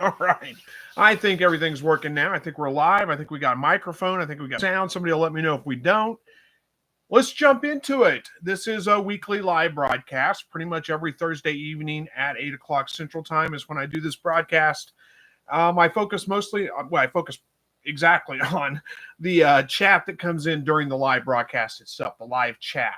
All right. I think everything's working now. I think we're live. I think we got a microphone. I think we got sound. Somebody will let me know if we don't. Let's jump into it. This is a weekly live broadcast. Pretty much every Thursday evening at 8 o'clock Central Time is when I do this broadcast. I focus mostly, I focus exactly on the chat that comes in during the live broadcast itself, the live chat.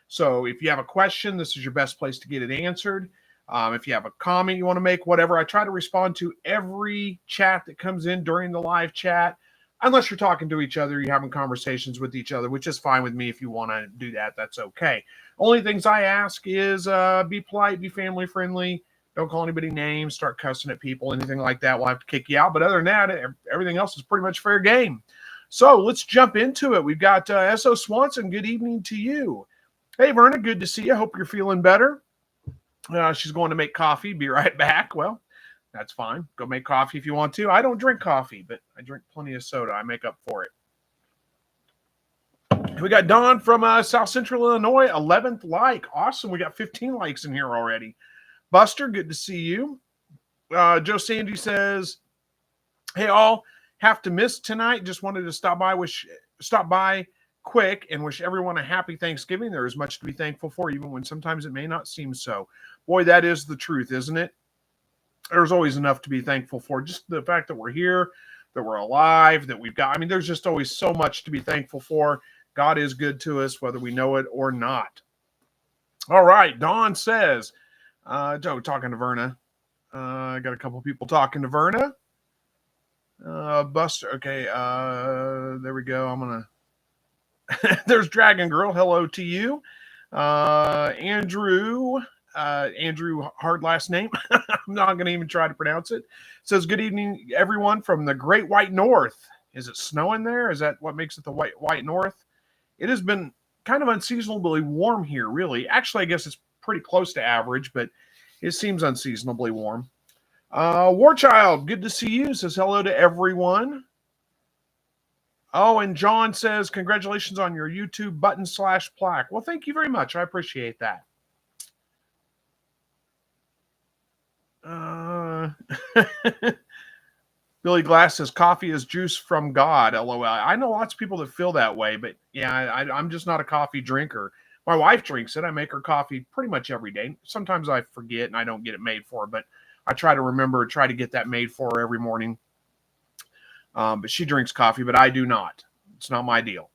So if you have a question, this is your best place to get it answered. If you have a comment you want to make, whatever, I try to respond to every chat that comes in during the live chat, unless you're talking to each other, you're having conversations with each other, which is fine with me. If you want to do that, that's okay. Only things I ask is be polite, be family friendly, don't call anybody names, start cussing at people, anything like that, we'll have to kick you out. But other than that, everything else is pretty much fair game. So let's jump into it. We've got S.O. Swanson. Good evening to you. Hey, Verna, good to see you. Hope you're feeling better. She's going to make coffee. Be right back. Well, that's fine. Go make coffee if you want to. I don't drink coffee, but I drink plenty of soda. I make up for it. We got Don from South Central Illinois, 11th like. Awesome. We got 15 likes in here already. Buster, good to see you. Joe Sandy says, hey, all, have to miss tonight. Just wanted to stop by quick and wish everyone a happy Thanksgiving. There is much to be thankful for, even when sometimes it may not seem so. Boy, that is the truth, isn't it? There's always enough to be thankful for. Just the fact that we're here, that we're alive, that we've got, there's just always so much to be thankful for. God is good to us, whether we know it or not. All right, Don says, Joe, talking to Verna. I got a couple people talking to Verna. Buster, okay, there we go. I'm going to, there's Dragon Girl. Hello to you. Andrew, hard last name. I'm not going to even try to pronounce it. Says, good evening, everyone from the Great White North. Is it snowing there? Is that what makes it the White North? It has been kind of unseasonably warm here, really. Actually, I guess it's pretty close to average, but it seems unseasonably warm. Warchild, good to see you. Says hello to everyone. Oh, and John says, congratulations on your YouTube button/plaque. Well, thank you very much. I appreciate that. Billy Glass says, coffee is juice from God, LOL. I know lots of people that feel that way, but yeah, I'm just not a coffee drinker. My wife drinks it. I make her coffee pretty much every day. Sometimes I forget and I don't get it made for her, but I try to remember, try to get that made for her every morning. But she drinks coffee, but I do not. It's not my deal.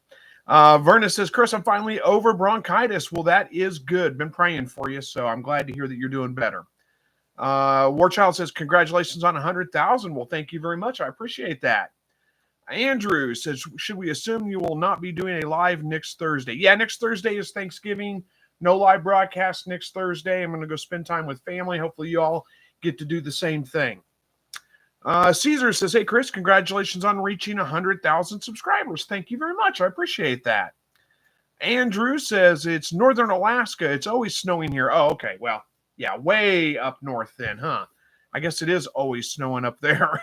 Verna says, Chris, I'm finally over bronchitis. Well, that is good. Been praying for you, so I'm glad to hear that you're doing better. Warchild says, congratulations on 100,000. Well, thank you very much. I appreciate that. Andrew says, should we assume you will not be doing a live next Thursday? Yeah, next Thursday is Thanksgiving. No live broadcast next Thursday. I'm going to go spend time with family. Hopefully you all get to do the same thing. Caesar says, hey, Chris, congratulations on reaching 100,000 subscribers. Thank you very much. I appreciate that. Andrew says, it's Northern Alaska. It's always snowing here. Oh, okay. Well, yeah, way up north then, huh? I guess it is always snowing up there.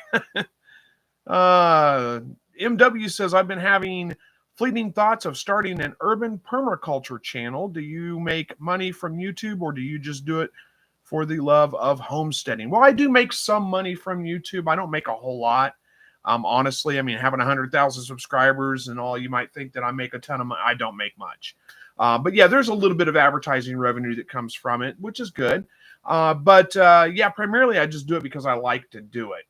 MW says, I've been having fleeting thoughts of starting an urban permaculture channel. Do you make money from YouTube or do you just do it for the love of homesteading? Well, I do make some money from YouTube. I don't make a whole lot. Honestly, having 100,000 subscribers and all, you might think that I make a ton of money. I don't make much. But yeah, there's a little bit of advertising revenue that comes from it, which is good. But primarily I just do it because I like to do it.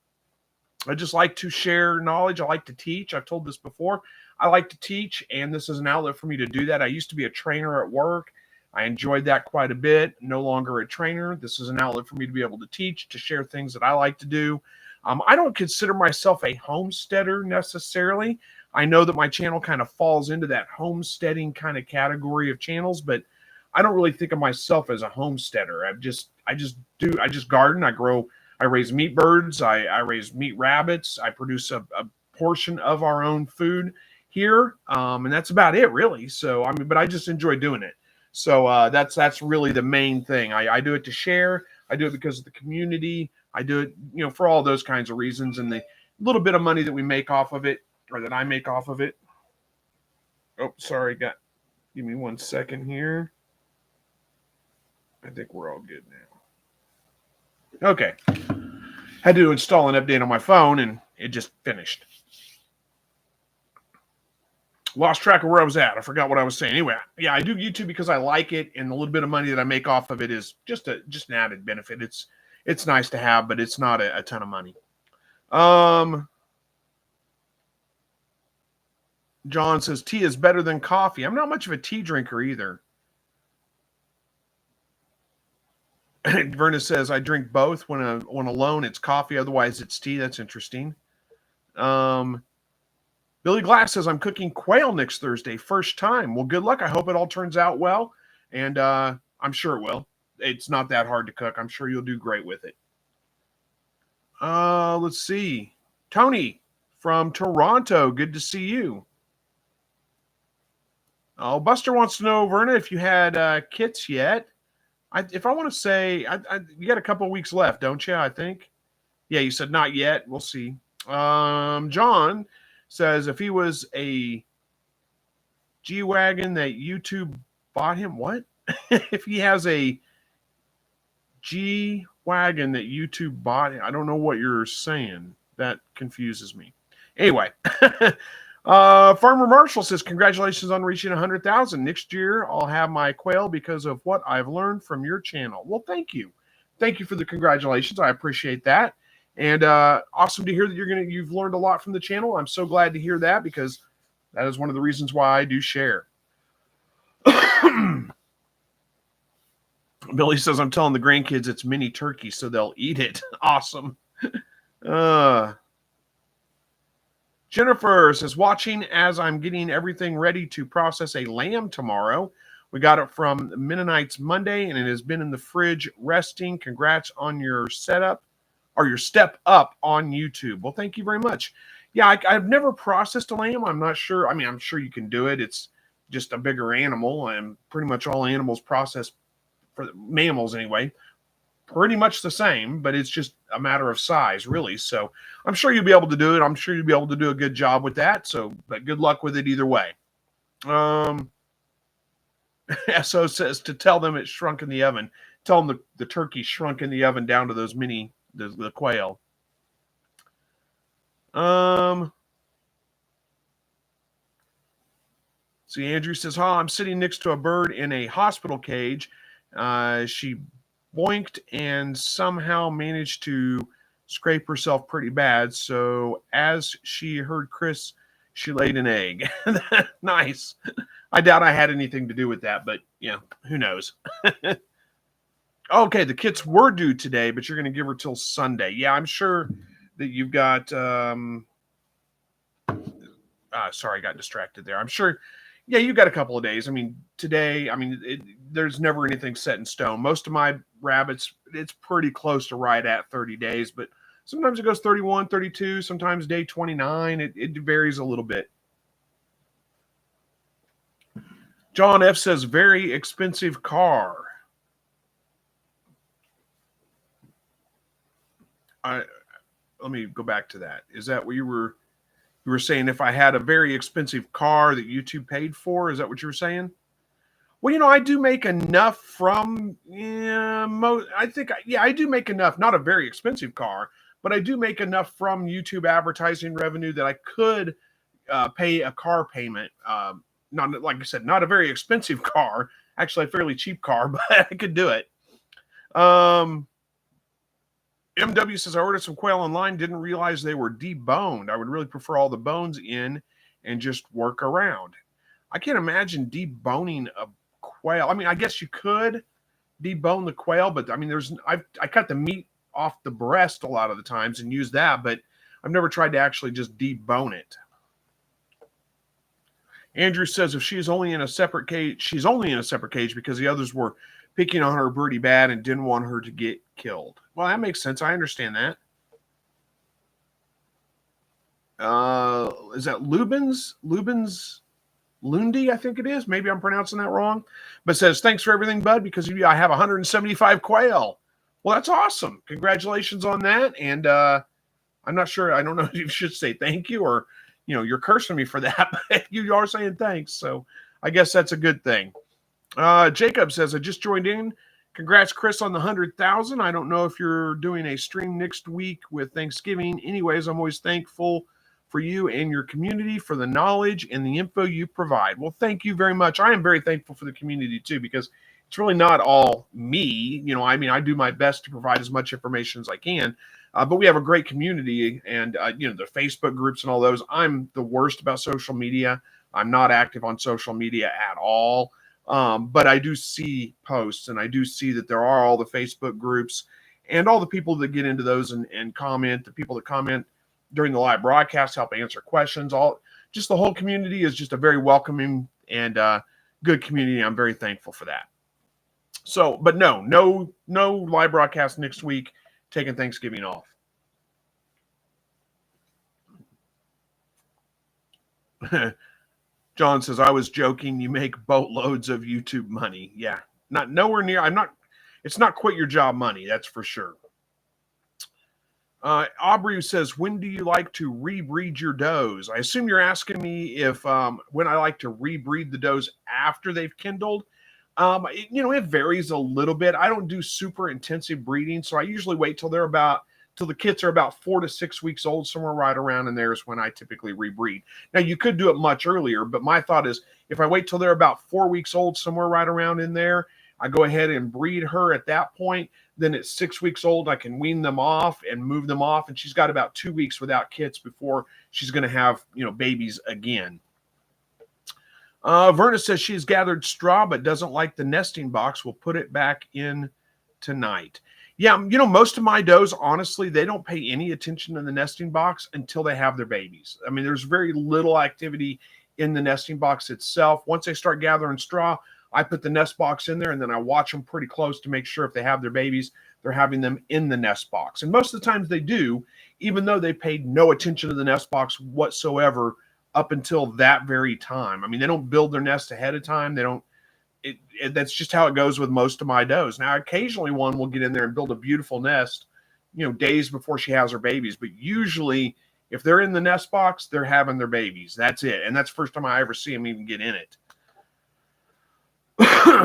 I just like to share knowledge. I like to teach. I've told this before. I like to teach, and this is an outlet for me to do that. I used to be a trainer at work. I enjoyed that quite a bit. No longer a trainer. This is an outlet for me to be able to teach, to share things that I like to do. I don't consider myself a homesteader necessarily. I know that my channel kind of falls into that homesteading kind of category of channels, but I don't really think of myself as a homesteader. I just garden. I raise meat birds. I raise meat rabbits. I produce a portion of our own food here. And that's about it really. So, but I just enjoy doing it. So that's really the main thing. I do it to share. I do it because of the community. I do it, for all those kinds of reasons, and the little bit of money that we make off of it, or that I make off of it. Oh, sorry, give me 1 second here. I think we're all good now. Okay. Had to install an update on my phone, and it just finished. Lost track of where I was at. I forgot what I was saying. Anyway, yeah, I do YouTube because I like it, and the little bit of money that I make off of it is just an added benefit. It's nice to have, but it's not a ton of money. John says tea is better than coffee. I'm not much of a tea drinker either. Verna says I drink both. When alone, it's coffee. Otherwise, it's tea. That's interesting. Billy Glass says I'm cooking quail next Thursday, first time. Well, good luck. I hope it all turns out well, and I'm sure it will. It's not that hard to cook. I'm sure you'll do great with it. Let's see. Tony from Toronto. Good to see you. Oh, Buster wants to know, Verna, if you had kits yet. If I want to say, you got a couple of weeks left, don't you? I think. Yeah, you said not yet. We'll see. John says if he was a G-Wagon that YouTube bought him, what? If he has a G-Wagon that YouTube bought him, I don't know what you're saying. That confuses me. Anyway, Farmer Marshall says, congratulations on reaching 100,000. Next year, I'll have my quail because of what I've learned from your channel. Well, thank you. Thank you for the congratulations. I appreciate that. And awesome to hear that you've learned a lot from the channel. I'm so glad to hear that because that is one of the reasons why I do share. Billy says, I'm telling the grandkids it's mini turkey, so they'll eat it. Awesome. Jennifer says, watching as I'm getting everything ready to process a lamb tomorrow. We got it from Mennonites Monday, and it has been in the fridge resting. Congrats on your setup or your step up on YouTube. Well, thank you very much. Yeah, I've never processed a lamb. I'm not sure. I mean, I'm sure you can do it. It's just a bigger animal, and pretty much all animals processed, for mammals anyway, pretty much the same, but it's just a matter of size, really. So I'm sure you'll be able to do it. I'm sure you'll be able to do a good job with that. So, but good luck with it either way. SO says to tell them it shrunk in the oven. Tell them the turkey shrunk in the oven down to those the quail. See, Andrew says, I'm sitting next to a bird in a hospital cage. She boinked and somehow managed to scrape herself pretty bad. So as she heard Chris, she laid an egg. Nice. I doubt I had anything to do with that, but who knows? Okay, the kits were due today, but you're going to give her till Sunday. Yeah, I'm sure that you've got sorry, I got distracted there. I'm sure, yeah, you got a couple of days. I mean, today, there's never anything set in stone. Most of my rabbits, it's pretty close to right at 30 days, but sometimes it goes 31, 32, sometimes day 29. It varies a little bit. John F. says, very expensive car. Let me go back to that. Is that what you were saying? If I had a very expensive car that YouTube paid for, is that what you were saying? Well, I do make enough from, I do make enough, not a very expensive car, but I do make enough from YouTube advertising revenue that I could pay a car payment. Not, like I said, not a very expensive car, actually a fairly cheap car, but I could do it. MW says, I ordered some quail online, didn't realize they were deboned. I would really prefer all the bones in and just work around. I can't imagine deboning a quail. I mean, I guess you could debone the quail, but I mean, I cut the meat off the breast a lot of the times and use that, but I've never tried to actually just debone it. Andrew says if she's only in a separate cage because the others were picking on her pretty bad and didn't want her to get killed. Well, that makes sense. I understand that. Is that Lubens? Lundy, I think it is. Maybe I'm pronouncing that wrong. But says, thanks for everything, bud, because of you, I have 175 quail. Well, that's awesome. Congratulations on that. And I'm not sure. I don't know if you should say thank you or, you're cursing me for that. But you are saying thanks. So I guess that's a good thing. Jacob says, I just joined in. Congrats, Chris, on the 100,000. I don't know if you're doing a stream next week with Thanksgiving. Anyways, I'm always thankful for you and your community for the knowledge and the info you provide. Well, thank you very much. I am very thankful for the community too, because it's really not all me. I mean, I do my best to provide as much information as I can, but we have a great community, and the Facebook groups and all those. I'm the worst about social media. I'm not active on social media at all. But I do see posts, and I do see that there are all the Facebook groups and all the people that get into those and comment, the people that comment during the live broadcast, help answer questions. Just the whole community is just a very welcoming and good community. I'm very thankful for that. So, but no live broadcast next week, taking Thanksgiving off. John says, I was joking. You make boatloads of YouTube money. Yeah, nowhere near. It's not quit your job money. That's for sure. Aubrey says, when do you like to rebreed your does? I assume you're asking me if when I like to rebreed the does after they've kindled. It varies a little bit. I don't do super intensive breeding, so I usually wait till the kits are about 4 to 6 weeks old, somewhere right around in there is when I typically rebreed. Now, you could do it much earlier, but my thought is if I wait till they're about 4 weeks old, somewhere right around in there, I go ahead and breed her at that point. Then at 6 weeks old, I can wean them off and move them off, and she's got about 2 weeks without kits before she's going to have babies again. Verna says she's gathered straw but doesn't like the nesting box. We'll put it back in tonight. Yeah, most of my does, honestly, they don't pay any attention to the nesting box until they have their babies. I mean, there's very little activity in the nesting box itself. Once they start gathering straw, I put the nest box in there, and then I watch them pretty close to make sure if they have their babies, they're having them in the nest box. And most of the times they do, even though they paid no attention to the nest box whatsoever up until that very time. I mean, they don't build their nest ahead of time. They don't. That's just how it goes with most of my does. Now, occasionally one will get in there and build a beautiful nest, days before she has her babies. But usually, if they're in the nest box, they're having their babies. That's it. And that's the first time I ever see them even get in it.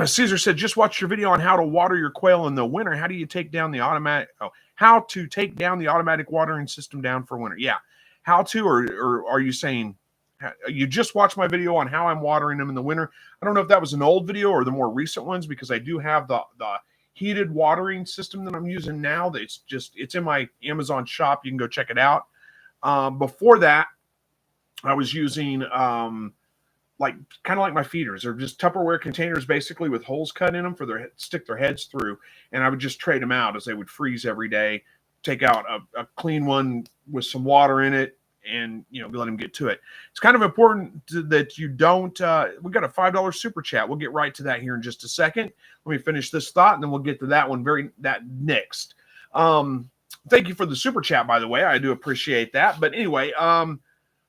Caesar said, just watch your video on how to water your quail in the winter. How do you take down the automatic? How to take down the automatic watering system down for winter? Yeah. How to, or are you saying you just watched my video on how I'm watering them in the winter? I don't know if that was an old video or the more recent ones, because I do have the heated watering system that I'm using now. It's in my Amazon shop. You can go check it out. Before that, I was using kind of like my feeders. They're just Tupperware containers, basically, with holes cut in them for stick their heads through. And I would just trade them out as they would freeze every day. Take out a clean one with some water in it, and let them get to it. It's kind of important that you don't. We got a $5 super chat. We'll get right to that here in just a second. Let me finish this thought, and then we'll get to that one next. Thank you for the super chat, by the way. I do appreciate that. But anyway,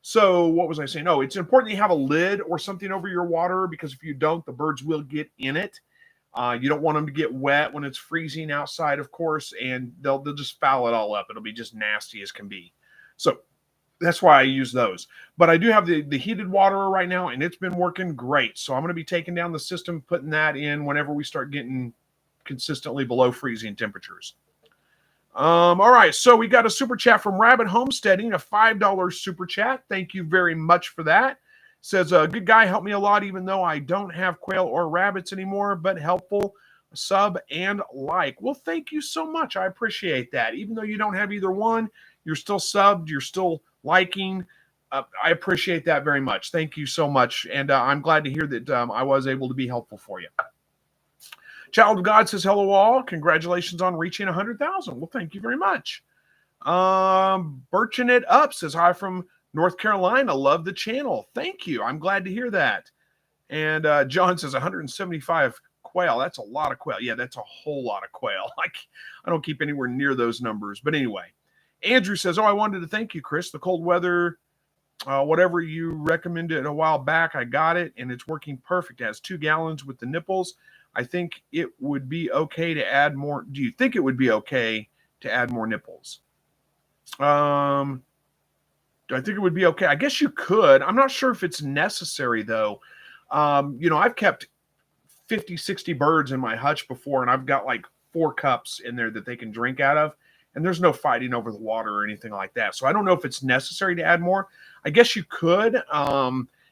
so what was I saying? Oh, it's important you have a lid or something over your water, because if you don't, the birds will get in it. You don't want them to get wet when it's freezing outside, of course, and they'll just foul it all up. It'll be just nasty as can be. So that's why I use those. But I do have the heated waterer right now, and it's been working great. So I'm going to be taking down the system, putting that in whenever we start getting consistently below freezing temperatures. All right, so we got a super chat from Rabbit Homesteading, a $5 super chat. Thank you very much for that. Says, good guy, helped me a lot, even though I don't have quail or rabbits anymore, but helpful, sub and like. Well, thank you so much. I appreciate that. Even though you don't have either one, you're still subbed, you're still liking. I appreciate that very much. Thank you so much. And I'm glad to hear that I was able to be helpful for you. Child of God says, hello all. Congratulations on reaching 100,000. Well, thank you very much. Birching It Up says, hi from North Carolina. Love the channel. Thank you. I'm glad to hear that. And John says 175 quail. That's a lot of quail. Yeah, that's a whole lot of quail. I don't keep anywhere near those numbers. But anyway, Andrew says, I wanted to thank you, Chris. The cold weather, whatever you recommended a while back, I got it, and it's working perfect. It has 2 gallons with the nipples. I think it would be okay to add more. Do you think it would be okay to add more nipples? Do I think it would be okay? I guess you could. I'm not sure if it's necessary, though. I've kept 50, 60 birds in my hutch before, and I've got like 4 cups in there that they can drink out of, and there's no fighting over the water or anything like that. So I don't know if it's necessary to add more. I guess you could.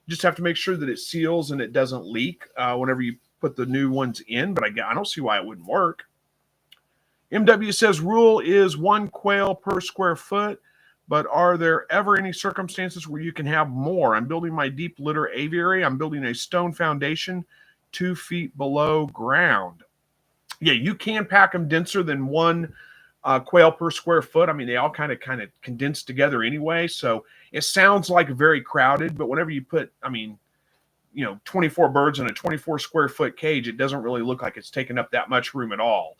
Just have to make sure that it seals and it doesn't leak whenever you put the new ones in, but I don't see why it wouldn't work. MW says rule is 1 quail per square foot, but are there ever any circumstances where you can have more? I'm building my deep litter aviary. I'm building a stone foundation 2 feet below ground. Yeah, you can pack them denser than 1 quail per square foot. I mean, they all kind of condense together anyway. So it sounds like very crowded, but whenever you put, 24 birds in a 24 square foot cage, it doesn't really look like it's taking up that much room at all.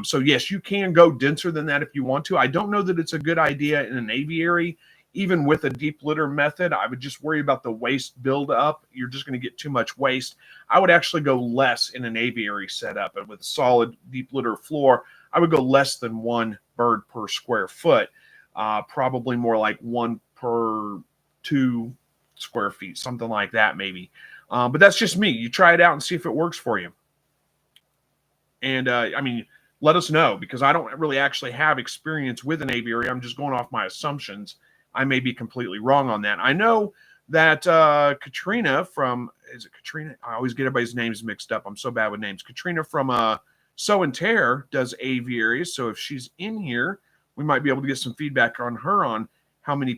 So yes, you can go denser than that if you want to. I don't know that it's a good idea in an aviary, even with a deep litter method. I would just worry about the waste buildup. You're just going to get too much waste. I would actually go less in an aviary setup, and with a solid deep litter floor, I would go less than 1 bird per square foot, probably more like 1 per 2 square feet, something like that maybe. But that's just me. You try it out and see if it works for you. And let us know, because I don't really actually have experience with an aviary. I'm just going off my assumptions. I may be completely wrong on that. I know that Katrina from, is it Katrina? I always get everybody's names mixed up. I'm so bad with names. Katrina from Sow and Tear does aviaries. So if she's in here, we might be able to get some feedback on her on how many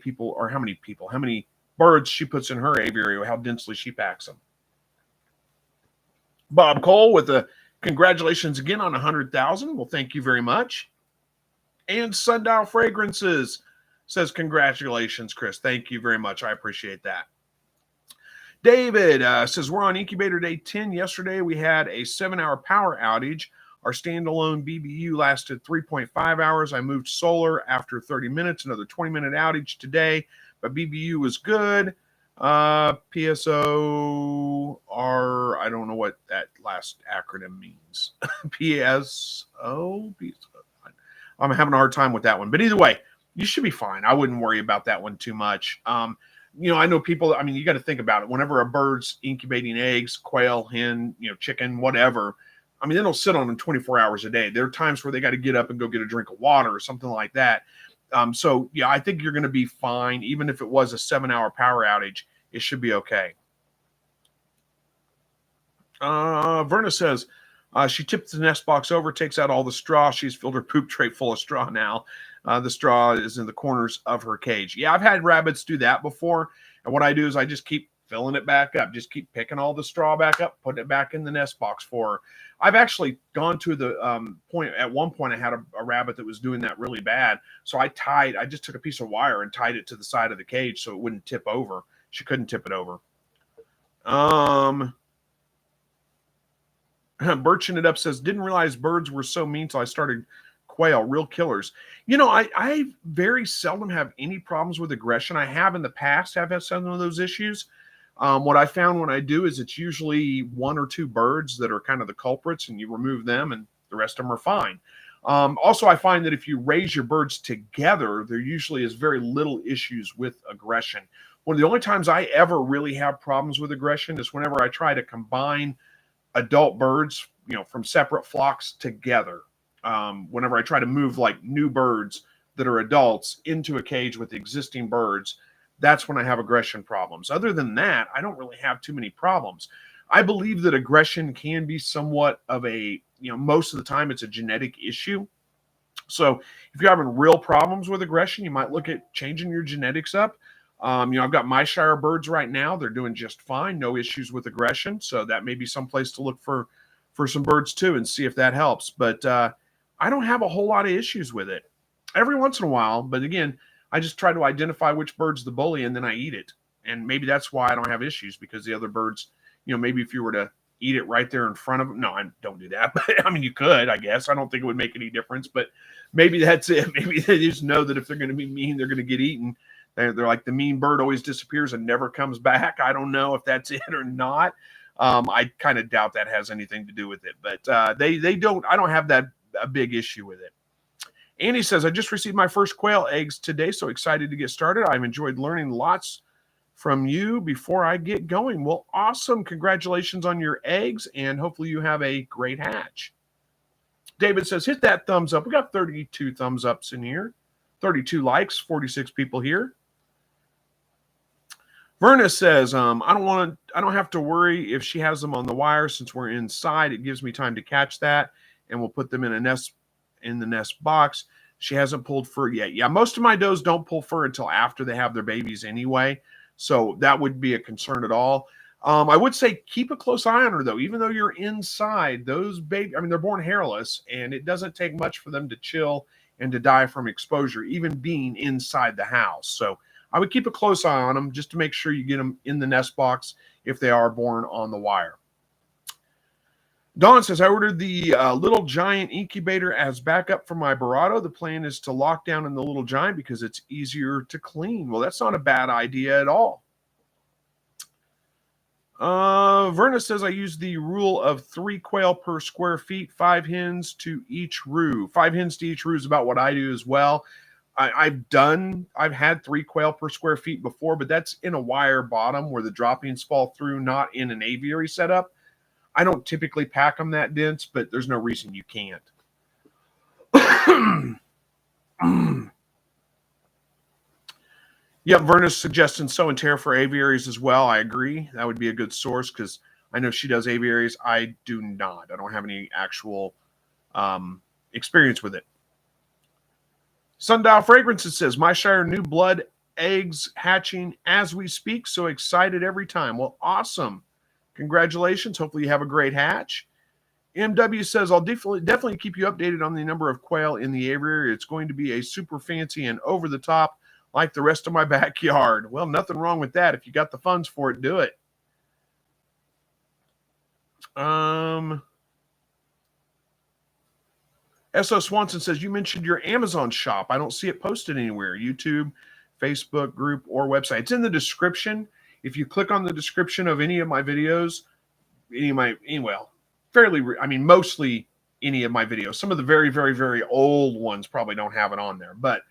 birds she puts in her aviary, or how densely she packs them. Bob Cole with a congratulations again on 100,000. Well, thank you very much. And Sundial Fragrances says congratulations, Chris. Thank you very much. I appreciate that. David says we're on incubator day 10. Yesterday we had a 7-hour power outage. Our standalone BBU lasted 3.5 hours. I moved solar after 30 minutes, another 20-minute outage today, but BBU was good. PSO, I don't know what that last acronym means. PSO? I'm having a hard time with that one. But either way, you should be fine. I wouldn't worry about that one too much. I know people, you got to think about it. Whenever a bird's incubating eggs, quail, hen, chicken, whatever, they don't sit on them 24 hours a day. There are times where they got to get up and go get a drink of water or something like that. So yeah, I think you're going to be fine. Even if it was a 7-hour power outage, it should be okay. Verna says she tips the nest box over, takes out all the straw. She's filled her poop tray full of straw now. The straw is in the corners of her cage. Yeah, I've had rabbits do that before. And what I do is I just keep filling it back up. Just keep picking all the straw back up, putting it back in the nest box for her. I've actually gone to the point, at one point I had a rabbit that was doing that really bad. So I just took a piece of wire and tied it to the side of the cage so it wouldn't tip over. She couldn't tip it over. Birching It Up says, didn't realize birds were so mean till I started quail, real killers. I very seldom have any problems with aggression. I have in the past have had some of those issues. What I found when I do is it's usually 1 or 2 birds that are kind of the culprits, and you remove them and the rest of them are fine. Also, I find that if you raise your birds together, there usually is very little issues with aggression. One of the only times I ever really have problems with aggression is whenever I try to combine adult birds, from separate flocks together. Whenever I try to move like new birds that are adults into a cage with existing birds, that's when I have aggression problems. Other than that, I don't really have too many problems. I believe that aggression can be somewhat of most of the time it's a genetic issue. So if you're having real problems with aggression, you might look at changing your genetics up. I've got my Shire birds right now. They're doing just fine. No issues with aggression. So that may be someplace to look for some birds too and see if that helps. But I don't have a whole lot of issues with it. Every once in a while, but again, I just try to identify which bird's the bully and then I eat it. And maybe that's why I don't have issues, because the other birds, maybe if you were to eat it right there in front of them. No, I don't do that. But you could, I guess. I don't think it would make any difference. But maybe that's it. Maybe they just know that if they're going to be mean, they're going to get eaten. They're like, the mean bird always disappears and never comes back. I don't know if that's it or not. I kind of doubt that has anything to do with it. But they don't. I don't have a big issue with it. Andy says, I just received my first quail eggs today, so excited to get started. I've enjoyed learning lots from you before I get going. Well, awesome. Congratulations on your eggs, and hopefully you have a great hatch. David says, hit that thumbs up. We got 32 thumbs ups in here, 32 likes, 46 people here. Verna says, I don't have to worry if she has them on the wire since we're inside. It gives me time to catch that, and we'll put them in the nest box. She hasn't pulled fur yet. Yeah, most of my does don't pull fur until after they have their babies anyway, so that would be a concern at all. I would say keep a close eye on her, though. Even though you're inside, those babies, they're born hairless, and it doesn't take much for them to chill and to die from exposure, even being inside the house. So I would keep a close eye on them just to make sure you get them in the nest box if they are born on the wire. Dawn says, I ordered the Little Giant incubator as backup for my Barado. The plan is to lock down in the Little Giant because it's easier to clean. Well, that's not a bad idea at all. Verna says, I use the rule of 3 quail per square feet, 5 hens to each roux. 5 hens to each roux is about what I do as well. I've had 3 quail per square feet before, but that's in a wire bottom where the droppings fall through, not in an aviary setup. I don't typically pack them that dense, but there's no reason you can't. Yep, Verna's suggesting sow and tear for aviaries as well. I agree. That would be a good source because I know she does aviaries. I do not. I don't have any actual experience with it. Sundial Fragrances says, my Shire new blood eggs hatching as we speak. So excited every time. Well, awesome. Congratulations. Hopefully you have a great hatch. MW says, I'll definitely keep you updated on the number of quail in the aviary. It's going to be a super fancy and over the top like the rest of my backyard. Well, nothing wrong with that. If you got the funds for it, do it. S.O. Swanson says, you mentioned your Amazon shop. I don't see it posted anywhere. YouTube, Facebook group, or website. It's in the description. If you click on the description of any of my videos, mostly any of my videos. Some of the very, very, very old ones probably don't have it on there. But,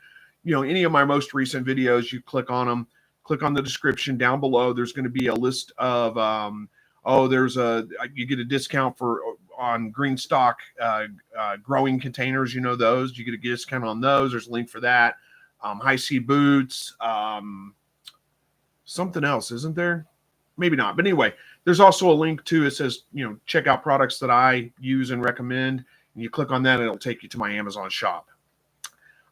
any of my most recent videos, you click on them, click on the description down below. There's going to be a list of, you get a discount on green stock growing containers. Those. You get a discount on those. There's a link for that. High sea boots. Something else, isn't there? Maybe not. But anyway, there's also a link to, it says, check out products that I use and recommend. And you click on that, and it'll take you to my Amazon shop.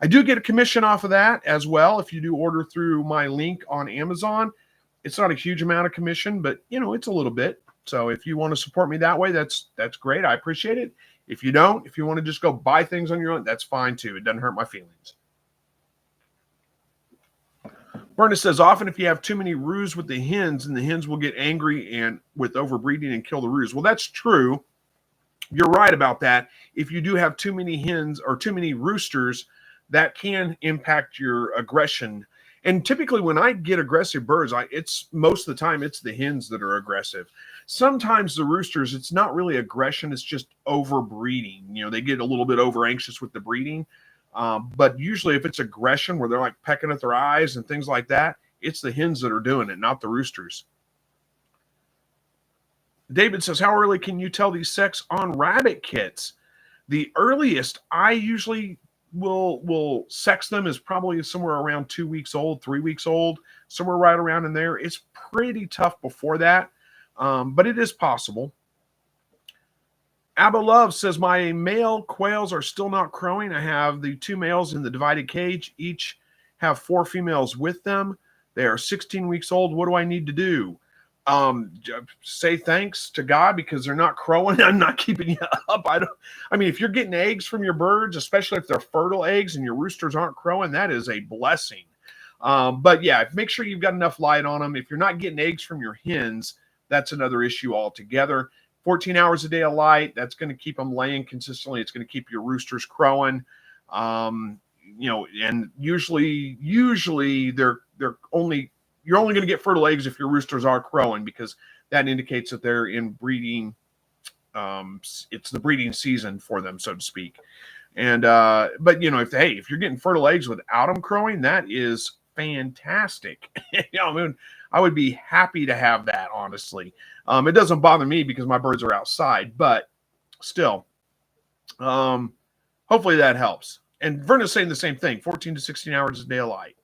I do get a commission off of that as well. If you do order through my link on Amazon, it's not a huge amount of commission, but it's a little bit. So if you want to support me that way, that's great. I appreciate it. If you don't, if you want to just go buy things on your own, that's fine too. It doesn't hurt my feelings. Berna says, often if you have too many roos with the hens, and the hens will get angry and with overbreeding and kill the roos. Well, that's true. You're right about that. If you do have too many hens or too many roosters, that can impact your aggression. And typically when I get aggressive birds, it's most of the time it's the hens that are aggressive. Sometimes the roosters, it's not really aggression, it's just overbreeding. They get a little bit over anxious with the breeding. But usually if it's aggression where they're like pecking at their eyes and things like that, it's the hens that are doing it, not the roosters. David says, how early can you tell the sex on rabbit kits? The earliest I usually will sex them is probably somewhere around 2 weeks old, 3 weeks old, somewhere right around in there. It's pretty tough before that, but it is possible. Abba Love says, my male quails are still not crowing. I have the 2 males in the divided cage. Each have 4 females with them. They are 16 weeks old. What do I need to do? Say thanks to God because they're not crowing. I'm not keeping you up. If you're getting eggs from your birds, especially if they're fertile eggs and your roosters aren't crowing, that is a blessing. But yeah, make sure you've got enough light on them. If you're not getting eggs from your hens, that's another issue altogether. 14 hours a day of light, that's going to keep them laying consistently. It's going to keep your roosters crowing. And usually you're only going to get fertile eggs if your roosters are crowing because that indicates that they're in breeding. It's the breeding season for them, so to speak. And, but if you're getting fertile eggs without them crowing, that is fantastic. I mean, I would be happy to have that, honestly. It doesn't bother me because my birds are outside, but still, hopefully that helps. And Verna's saying the same thing, 14 to 16 hours of daylight.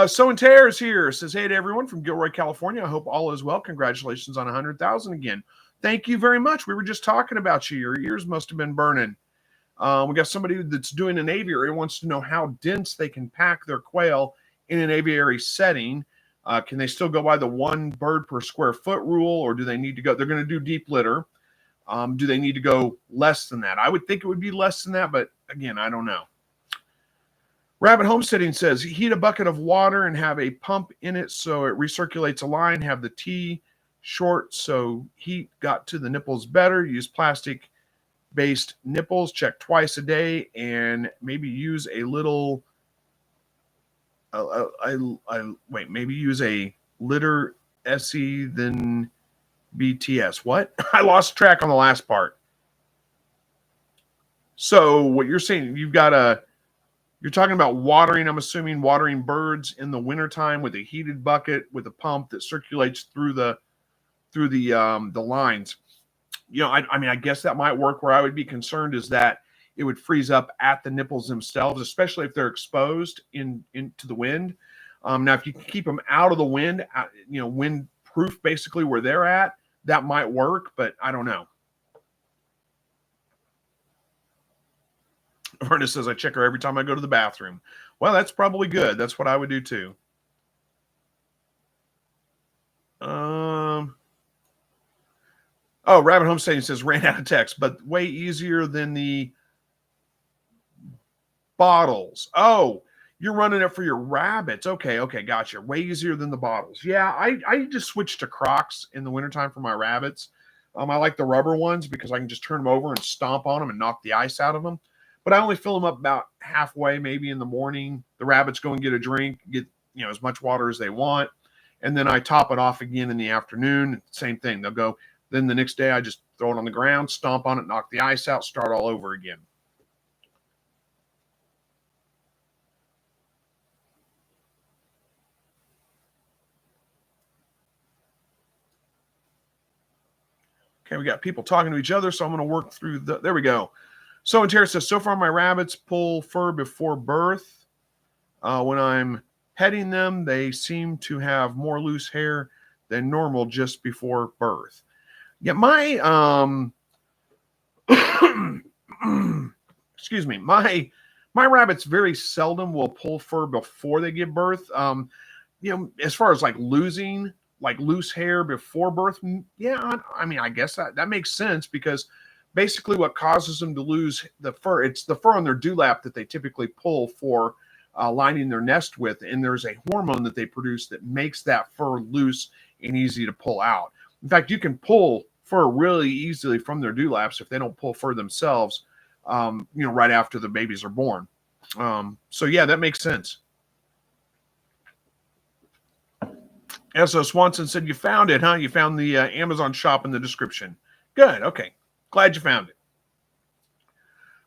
So and Tears here says, hey to everyone from Gilroy, California. I hope all is well. Congratulations on 100,000 again. Thank you very much. We were just talking about you. Your ears must have been burning. We got somebody that's doing an aviary and wants to know how dense they can pack their quail in an aviary setting. Can they still go by the 1 bird per square foot rule, or do they need to go? They're going to do deep litter. Do they need to go less than that? I would think it would be less than that, but again, I don't know. Rabbit Homesteading says, heat a bucket of water and have a pump in it so it recirculates a line, have the T short so heat got to the nipples better, use plastic-based nipples, check twice a day, and maybe use a little, maybe use a litter SE than BTS. What? I lost track on the last part. So what you're saying, you're talking about watering, I'm assuming watering birds in the wintertime with a heated bucket with a pump that circulates through the lines. I mean, I guess that might work. Where I would be concerned is that it would freeze up at the nipples themselves, especially if they're exposed into the wind. Now, if you can keep them out of the wind, wind-proof basically where they're at, that might work, but I don't know. Verna says, I check her every time I go to the bathroom. Well, that's probably good. That's what I would do too. Rabbit Homesteading says, ran out of text, but way easier than the bottles. Oh, you're running it for your rabbits. Okay, gotcha. Way easier than the bottles. Yeah, I just switched to Crocs in the wintertime for my rabbits. I like the rubber ones because I can just turn them over and stomp on them and knock the ice out of them. But I only fill them up about halfway, maybe in the morning. The rabbits go and get a drink, get as much water as they want, and then I top it off again in the afternoon. Same thing. They'll go. Then the next day, I just throw it on the ground, stomp on it, knock the ice out, start all over again. Okay, we got people talking to each other, so I'm going to work through there we go. So, and Tara says, so far my rabbits pull fur before birth. When I'm petting them, they seem to have more loose hair than normal just before birth. Yeah, my excuse me, my rabbits very seldom will pull fur before they give birth. As far as like losing like loose hair before birth, yeah, I mean, I guess that makes sense because basically what causes them to lose the fur, it's the fur on their dewlap that they typically pull for lining their nest with, and there's a hormone that they produce that makes that fur loose and easy to pull out. In fact, you can pull fur really easily from their dewlaps if they don't pull fur themselves, right after the babies are born. So yeah, that makes sense. And so Swanson said, you found it, huh? You found the Amazon shop in the description. Good. Okay. Glad you found it.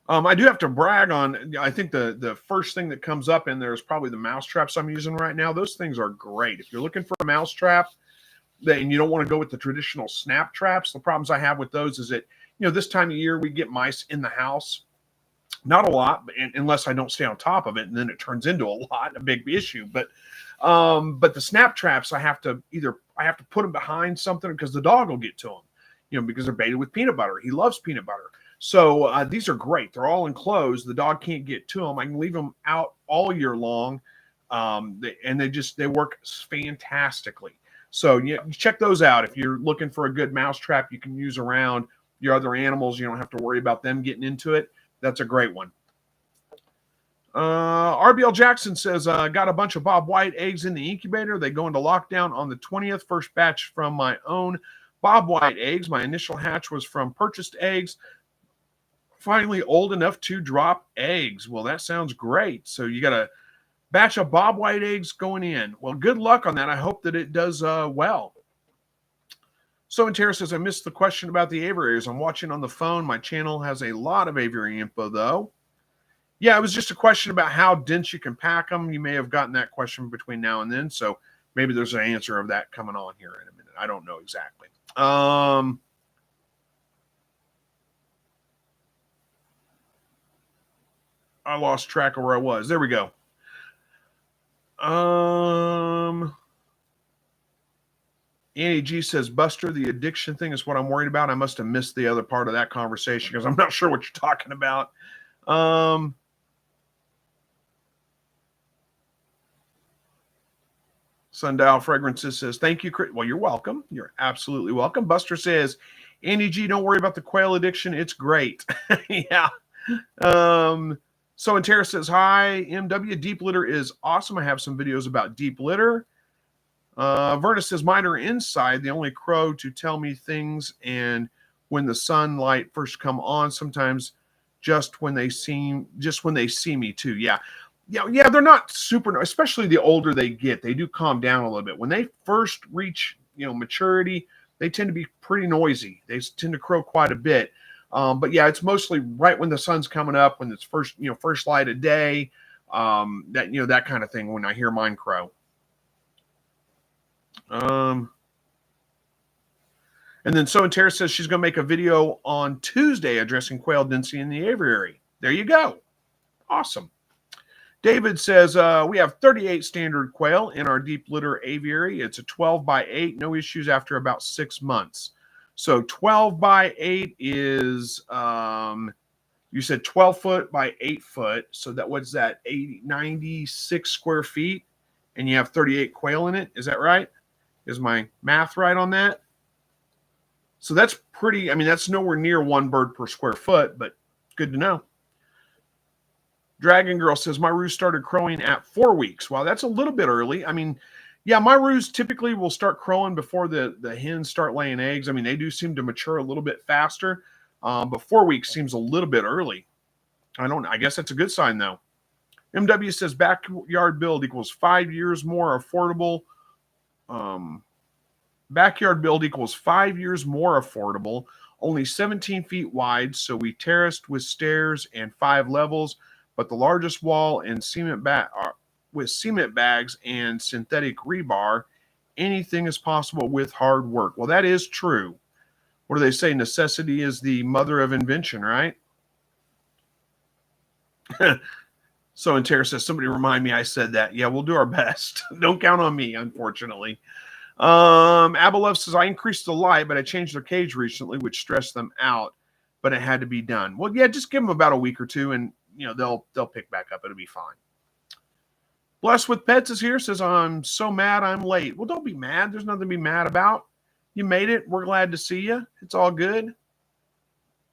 I do have to brag on, I think the first thing that comes up in there is probably the mouse traps I'm using right now. Those things are great. If you're looking for a mouse trap, and you don't want to go with the traditional snap traps, the problems I have with those is that, this time of year we get mice in the house. Not a lot, unless I don't stay on top of it, and then it turns into a big issue. But the snap traps, I have to put them behind something because the dog will get to them, because they're baited with peanut butter. He loves peanut butter. So these are great. They're all enclosed. The dog can't get to them. I can leave them out all year long, and they work fantastically. So check those out. If you're looking for a good mouse trap you can use around your other animals, you don't have to worry about them getting into it. That's a great one. RBL Jackson says, got a bunch of Bob White eggs in the incubator. They go into lockdown on the 20th. First batch from my own Bob White eggs. My initial hatch was from purchased eggs. Finally old enough to drop eggs. Well, that sounds great. So you got a batch of Bob White eggs going in. Well, good luck on that. I hope that it does well. So, and Tara says, I missed the question about the aviaries. I'm watching on the phone. My channel has a lot of aviary info, though. Yeah, it was just a question about how dense you can pack them. You may have gotten that question between now and then, so maybe there's an answer of that coming on here in a minute. I don't know exactly. I lost track of where I was. There we go. Annie G says, Buster, the addiction thing is what I'm worried about. I must have missed the other part of that conversation because I'm not sure what you're talking about. Sundial Fragrances says, thank you, Chris. Well, you're welcome. You're absolutely welcome. Buster says, Andy G, don't worry about the quail addiction. It's great. Yeah. So and Tara says, hi, MW. Deep litter is awesome. I have some videos about deep litter. Verna says, mine are inside. The only crow to tell me things. And when the sunlight first come on, sometimes just when they see me too. Yeah. Yeah, they're not super, especially the older they get, they do calm down a little bit. When they first reach, maturity, they tend to be pretty noisy. They tend to crow quite a bit. But yeah, it's mostly right when the sun's coming up, when it's first light of day, that kind of thing when I hear mine crow. And then So and Tara says she's going to make a video on Tuesday addressing quail density in the aviary. There you go. Awesome. David says, we have 38 standard quail in our deep litter aviary. It's a 12 by 8, no issues after about 6 months. So 12 by 8 is, you said 12 foot by 8 foot. So what's that, 96 square feet, and you have 38 quail in it. Is that right? Is my math right on that? So that's pretty, that's nowhere near one bird per square foot, but good to know. Dragon Girl says, my roos started crowing at 4 weeks. Wow, that's a little bit early. Yeah, my roos typically will start crowing before the hens start laying eggs. They do seem to mature a little bit faster, but 4 weeks seems a little bit early. I guess that's a good sign, though. MW says, backyard build equals 5 years more affordable. Backyard build equals 5 years more affordable, only 17 feet wide, so we terraced with stairs and 5 levels, but the largest wall and with cement bags and synthetic rebar. Anything is possible with hard work. Well, that is true. What do they say? Necessity is the mother of invention, right? So and Tara says, somebody remind me I said that. Yeah, we'll do our best. Don't count on me, unfortunately. Abelow says, I increased the light, but I changed their cage recently, which stressed them out, but it had to be done. Well, yeah, just give them about a week or two, and they'll pick back up. It'll be fine. Blessed with Pets is here, says, I'm so mad I'm late. Well, don't be mad. There's nothing to be mad about. You made it. We're glad to see you. It's all good.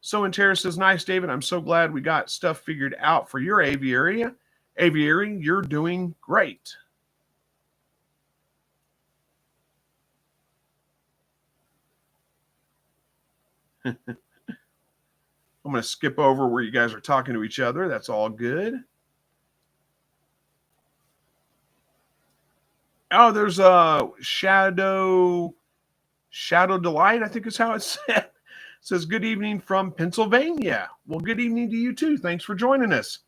So and Tara says, nice, David. I'm so glad we got stuff figured out for your aviary. Aviary, you're doing great. I'm going to skip over where you guys are talking to each other. That's all good. Oh, there's a Shadow Delight, I think is how it's said. It says, good evening from Pennsylvania. Well, good evening to you too. Thanks for joining us.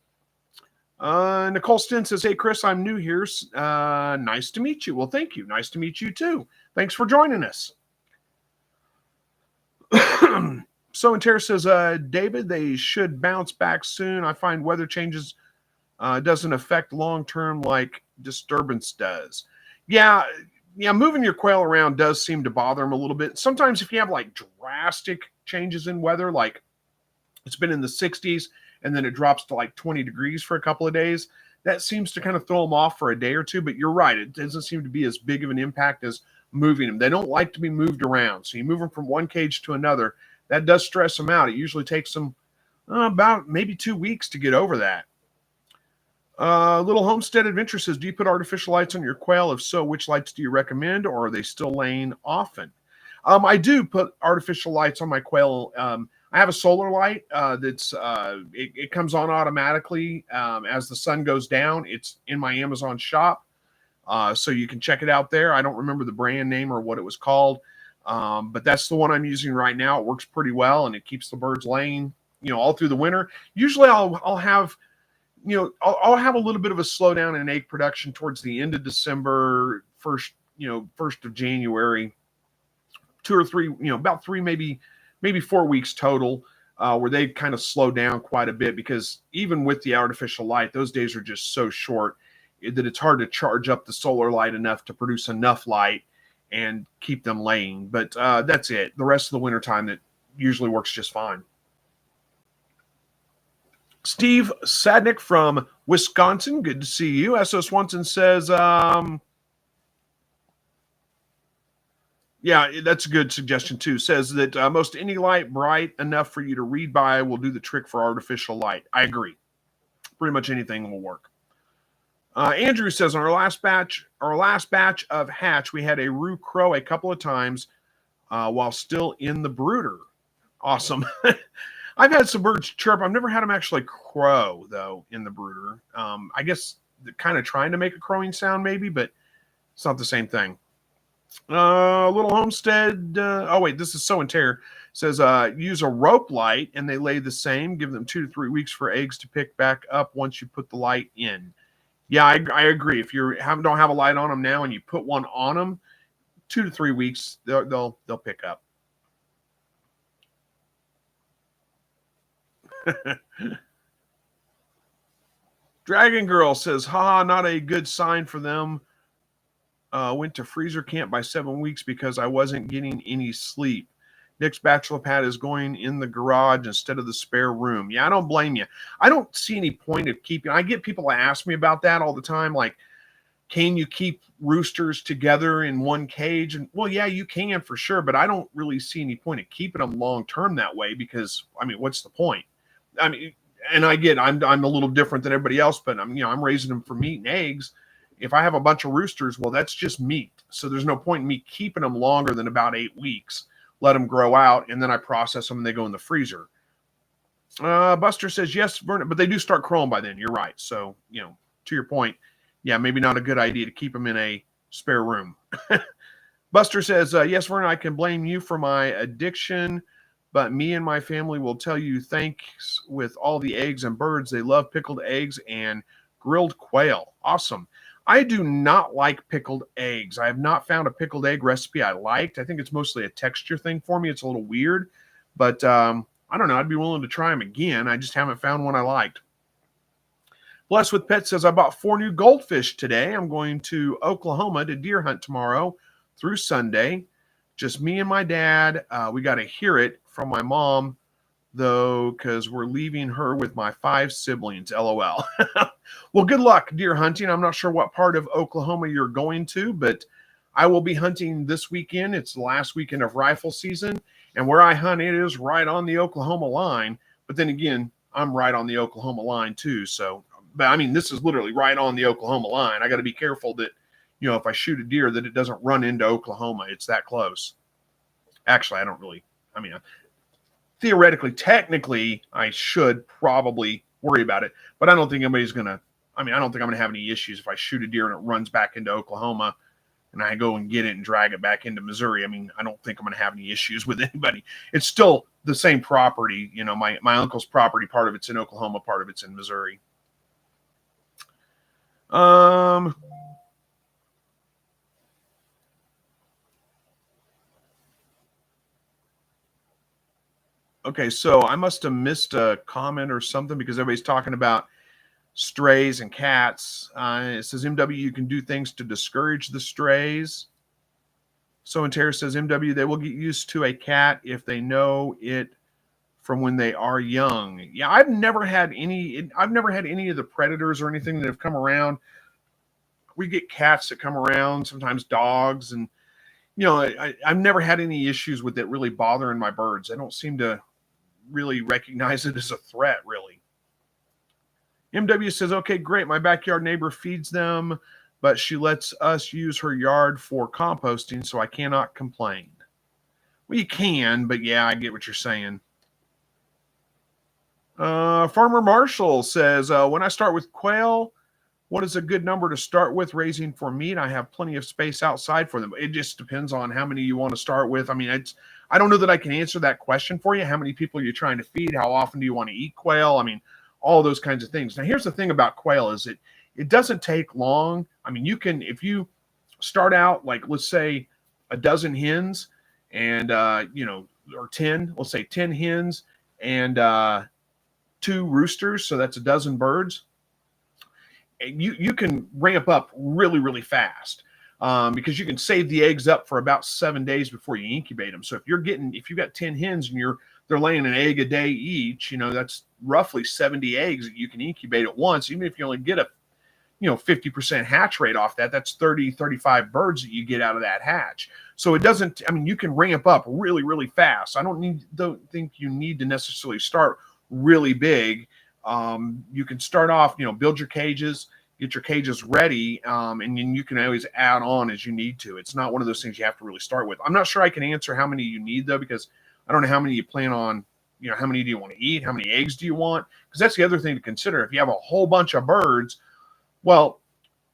Nicole Stin says, hey, Chris, I'm new here. Nice to meet you. Well, thank you. Nice to meet you too. Thanks for joining us. So and Tara says, David, they should bounce back soon. I find weather changes doesn't affect long-term like disturbance does. Yeah, moving your quail around does seem to bother them a little bit. Sometimes if you have like drastic changes in weather, like it's been in the 60s and then it drops to like 20 degrees for a couple of days, that seems to kind of throw them off for a day or two. But you're right, it doesn't seem to be as big of an impact as moving them. They don't like to be moved around. So you move them from one cage to another. That does stress them out. It usually takes them about maybe 2 weeks to get over that. Little Homestead Adventure says, do you put artificial lights on your quail? If so, which lights do you recommend, or are they still laying often? I do put artificial lights on my quail. I have a solar light that's it comes on automatically as the sun goes down. It's in my Amazon shop, so you can check it out there. I don't remember the brand name or what it was called, but that's the one I'm using right now. It works pretty well, and it keeps the birds laying, all through the winter. Usually, I'll have I'll have a little bit of a slowdown in egg production towards the end of December, first of January, 2 or 3, about 3, maybe 4 weeks total, where they kind of slow down quite a bit, because even with the artificial light, those days are just so short that it's hard to charge up the solar light enough to produce enough light and keep them laying. But that's it. The rest of the wintertime, that usually works just fine. Steve Sadnick from Wisconsin, good to see you. S.O. Swanson says, yeah, that's a good suggestion too. Says that most any light bright enough for you to read by will do the trick for artificial light. I agree. Pretty much anything will work. Andrew says, on our last batch of hatch, we had a roo crow a couple of times while still in the brooder. Awesome. I've had some birds chirp. I've never had them actually crow, though, in the brooder. I guess they're kind of trying to make a crowing sound, maybe, but it's not the same thing. Little Homestead. Oh, wait, this is So and Tear. Says, use a rope light, and they lay the same. Give them 2 to 3 weeks for eggs to pick back up once you put the light in. Yeah, I agree. If you don't have a light on them now and you put one on them, 2 to 3 weeks, they'll pick up. Dragon Girl says, not a good sign for them. Went to freezer camp by 7 weeks because I wasn't getting any sleep. Nick's bachelor pad is going in the garage instead of the spare room. Yeah, I don't blame you. I don't see any point of keeping. I get people that ask me about that all the time. Like, can you keep roosters together in one cage? And well, yeah, you can for sure, but I don't really see any point of keeping them long term that way, because I mean, what's the point? I mean, and I get I'm a little different than everybody else, but I'm raising them for meat and eggs. If I have a bunch of roosters, well, that's just meat. So there's no point in me keeping them longer than about 8 weeks. Let them grow out, and then I process them and they go in the freezer. Buster says, yes, Vernon, but they do start crowing by then. You're right. So, to your point, yeah, maybe not a good idea to keep them in a spare room. Buster says, yes, Vernon, I can blame you for my addiction, but me and my family will tell you thanks with all the eggs and birds. They love pickled eggs and grilled quail. Awesome. I do not like pickled eggs. I have not found a pickled egg recipe I liked. I think it's mostly a texture thing for me. It's a little weird, but I don't know. I'd be willing to try them again. I just haven't found one I liked. Blessed with Pet says, I bought 4 new goldfish today. I'm going to Oklahoma to deer hunt tomorrow through Sunday. Just me and my dad. We got to hear it from my mom, though, because we're leaving her with my 5 siblings. LOL. Well, good luck deer hunting. I'm not sure what part of Oklahoma you're going to, but I will be hunting this weekend. It's the last weekend of rifle season, and where I hunt, it is right on the Oklahoma line. But then again, I'm right on the Oklahoma line too. So, but I mean, this is literally right on the Oklahoma line. I got to be careful that, if I shoot a deer, that it doesn't run into Oklahoma. It's that close. Actually, I don't really, theoretically, technically, I should probably worry about it, but I don't think anybody's going to, I don't think I'm going to have any issues if I shoot a deer and it runs back into Oklahoma and I go and get it and drag it back into Missouri. I don't think I'm going to have any issues with anybody. It's still the same property. My uncle's property, part of it's in Oklahoma, part of it's in Missouri. Okay, so I must have missed a comment or something, because everybody's talking about strays and cats. It says, MW, you can do things to discourage the strays. So and Tara says, MW, they will get used to a cat if they know it from when they are young. Yeah, I've never had any of the predators or anything that have come around. We get cats that come around, sometimes dogs, and I've never had any issues with it really bothering my birds. I don't seem to really recognize it as a threat, really. MW says, okay, great. My backyard neighbor feeds them, but she lets us use her yard for composting, so I cannot complain. Well, you can, but yeah, I get what you're saying. Farmer Marshall says, when I start with quail, what is a good number to start with raising for meat? I have plenty of space outside for them. It just depends on how many you want to start with. I don't know that I can answer that question for you. How many people are you trying to feed? How often do you want to eat quail? all those kinds of things. Now, here's the thing about quail is it doesn't take long. I mean, you can, if you start out like, let's say a dozen hens and, or 10, let's say 10 hens and 2 roosters. So that's a dozen birds. You can ramp up really, really fast because you can save the eggs up for about 7 days before you incubate them. So if you've got 10 hens and they're laying an egg a day each, that's roughly 70 eggs that you can incubate at once. Even if you only get a 50% hatch rate off that, that's 30, 35 birds that you get out of that hatch. So you can ramp up really, really fast. I don't think you need to necessarily start really big. You can start off, build your cages, get your cages ready, and then you can always add on as you need to. It's not one of those things you have to really start with. I'm not sure I can answer how many you need though, because I don't know how many you plan on, how many do you want to eat? How many eggs do you want? Because that's the other thing to consider. If you have a whole bunch of birds, well,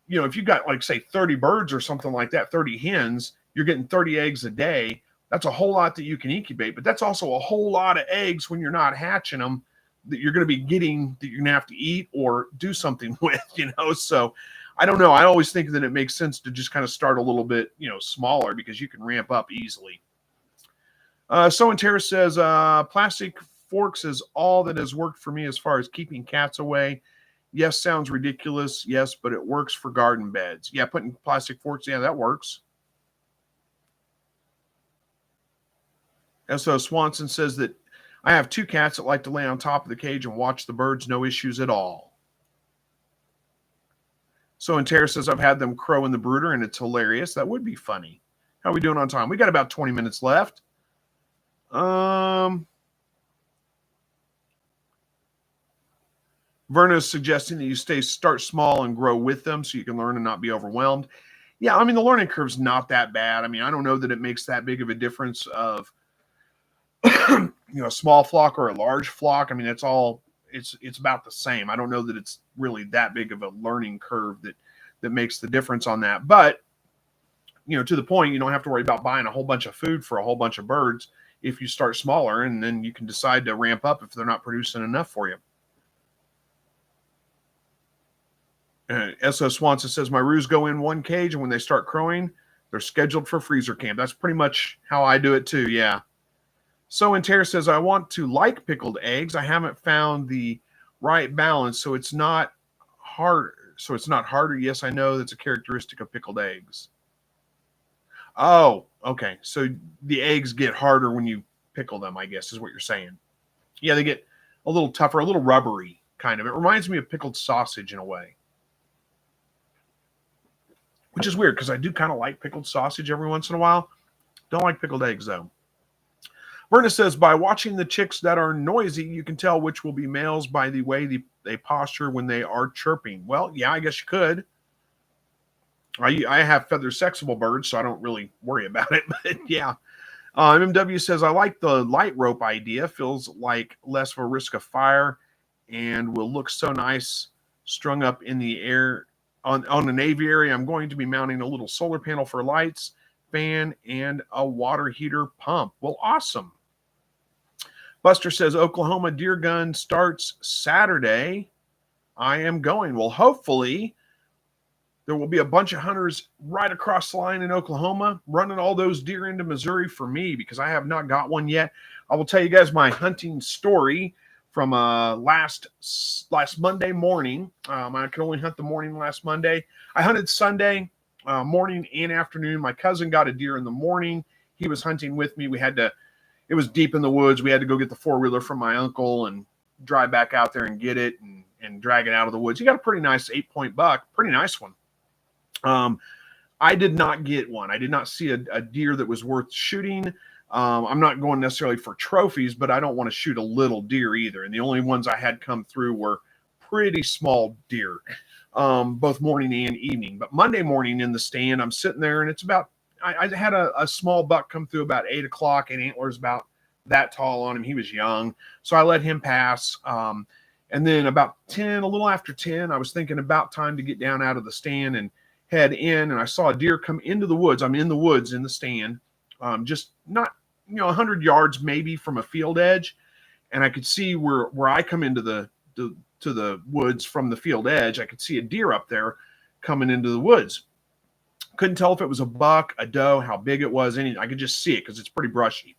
if you've got like say 30 birds or something like that, 30 hens, you're getting 30 eggs a day. That's a whole lot that you can incubate, but that's also a whole lot of eggs when you're not hatching them that you're going to be getting that you're going to have to eat or do something with, So I don't know. I always think that it makes sense to just kind of start a little bit, smaller because you can ramp up easily. So and Tara says, plastic forks is all that has worked for me as far as keeping cats away. Yes, sounds ridiculous. Yes, but it works for garden beds. Yeah, putting plastic forks, yeah, that works. And so Swanson says that I have 2 cats that like to lay on top of the cage and watch the birds, no issues at all. So and Tara says I've had them crow in the brooder and it's hilarious. That would be funny. How are we doing on time? We got about 20 minutes left. Verna is suggesting that you start small and grow with them so you can learn and not be overwhelmed. Yeah, I mean, the learning curve's not that bad. I mean, I don't know that it makes that big of a difference of, a small flock or a large flock. I mean, it's about the same. I don't know that it's really that big of a learning curve that makes the difference on that. But, to the point, you don't have to worry about buying a whole bunch of food for a whole bunch of birds if you start smaller, and then you can decide to ramp up if they're not producing enough for you. S.O. Swanson says, my roos go in one cage, and when they start crowing, they're scheduled for freezer camp. That's pretty much how I do it too, yeah. So and Tara says, I want to like pickled eggs. I haven't found the right balance, so it's not hard. So it's not harder. Yes, I know that's a characteristic of pickled eggs. Oh, okay. So the eggs get harder when you pickle them, I guess, is what you're saying. Yeah, they get a little tougher, a little rubbery, kind of. It reminds me of pickled sausage in a way. Which is weird, because I do kind of like pickled sausage every once in a while. Don't like pickled eggs, though. Verna says, by watching the chicks that are noisy, you can tell which will be males by the way they posture when they are chirping. Well, yeah, I guess you could. I have feather sexable birds, so I don't really worry about it. But yeah. MMW says, I like the light rope idea. Feels like less of a risk of fire and will look so nice strung up in the air on an aviary. I'm going to be mounting a little solar panel for lights, fan, and a water heater pump. Well, awesome. Buster says, Oklahoma deer gun starts Saturday. I am going. Well, hopefully there will be a bunch of hunters right across the line in Oklahoma running all those deer into Missouri for me, because I have not got one yet. I will tell you guys my hunting story from last Monday morning. I could only hunt the morning last Monday. I hunted Sunday morning and afternoon. My cousin got a deer in the morning. He was hunting with me. It was deep in the woods. We had to go get the 4-wheeler from my uncle and drive back out there and get it and drag it out of the woods. He got a pretty nice 8-point buck, pretty nice one. I did not get one. I did not see a deer that was worth shooting. I'm not going necessarily for trophies, but I don't want to shoot a little deer either. And the only ones I had come through were pretty small deer, both morning and evening. But Monday morning in the stand, I'm sitting there, and it's about, I had a small buck come through about 8 o'clock, and antlers about that tall on him. He was young, so I let him pass. And then about 10, a little after 10, I was thinking about time to get down out of the stand and head in, and I saw a deer come into the woods. I'm in the woods in the stand, just not 100 yards maybe from a field edge, and I could see where I come into the to the woods from the field edge, I could see a deer up there coming into the woods. Couldn't tell if it was a buck, a doe, how big it was. I could just see it because it's pretty brushy.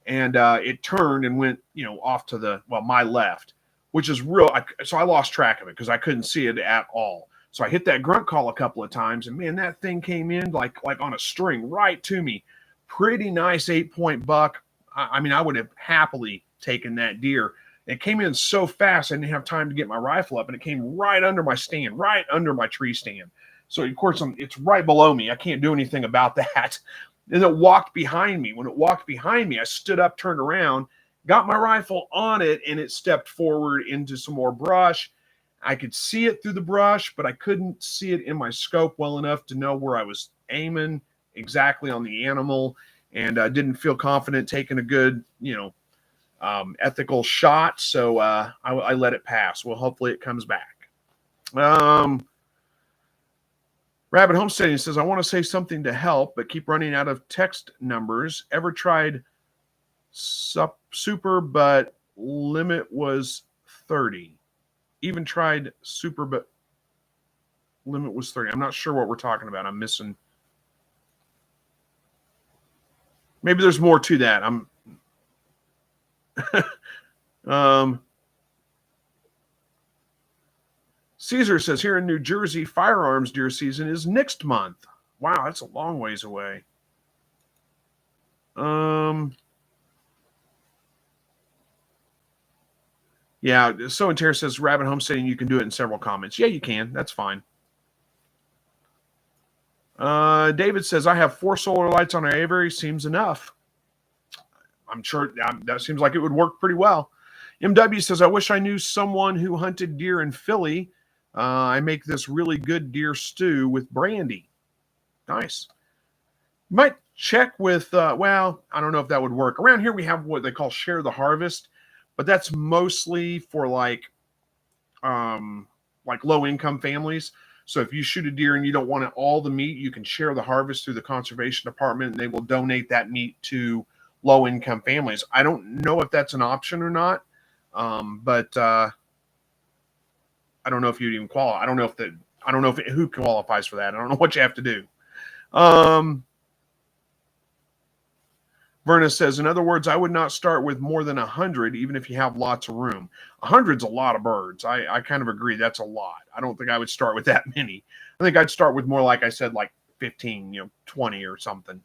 And it turned and went, off to my left, which is real. So I lost track of it because I couldn't see it at all. So I hit that grunt call a couple of times, and man, that thing came in like on a string right to me. Pretty nice 8-point buck. I would have happily taken that deer. It came in so fast, I didn't have time to get my rifle up, and it came right under my stand, right under my tree stand. So, of course, it's right below me. I can't do anything about that. And it walked behind me. When it walked behind me, I stood up, turned around, got my rifle on it, and it stepped forward into some more brush. I could see it through the brush, but I couldn't see it in my scope well enough to know where I was aiming exactly on the animal, and I didn't feel confident taking a good, ethical shot. So I let it pass. Well, hopefully it comes back. Rabbit Homesteading says, I want to say something to help, but keep running out of text numbers. Ever tried super, but limit was 30. Even tried super, but limit was 30. I'm not sure what we're talking about. I'm missing. Maybe there's more to that. Caesar says, here in New Jersey, firearms deer season is next month. Wow, that's a long ways away. Yeah, So and Terra says, Rabbit Homesteading, you can do it in several comments. Yeah, you can. That's fine. David says, I have 4 solar lights on our aviary. Seems enough. I'm sure that seems like it would work pretty well. MW says, I wish I knew someone who hunted deer in Philly. I make this really good deer stew with brandy. Nice. You might check with, I don't know if that would work. Around here we have what they call share the harvest, but that's mostly for like low income families. So if you shoot a deer and you don't want all the meat, you can share the harvest through the conservation department, and they will donate that meat to low income families. I don't know if that's an option or not, but I don't know if you'd even qualify. I don't know who qualifies for that. I don't know what you have to do. Verna says, in other words, I would not start with more than 100, even if you have lots of room. 100's a lot of birds. I kind of agree. That's a lot. I don't think I would start with that many. I think I'd start with more, like I said, like 15, 20 or something.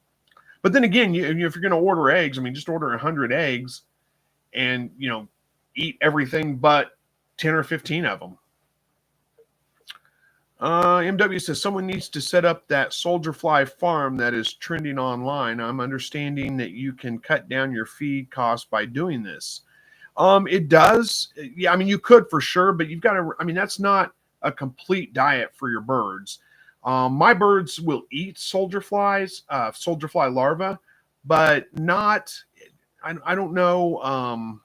But then again, if you're going to order eggs, just order 100 eggs and, eat everything but 10 or 15 of them. MW says, someone needs to set up that soldier fly farm that is trending online. I'm understanding that you can cut down your feed costs by doing this. It does. Yeah, you could for sure, but you've got to, that's not a complete diet for your birds. My birds will eat soldier fly larvae, but not, I don't know.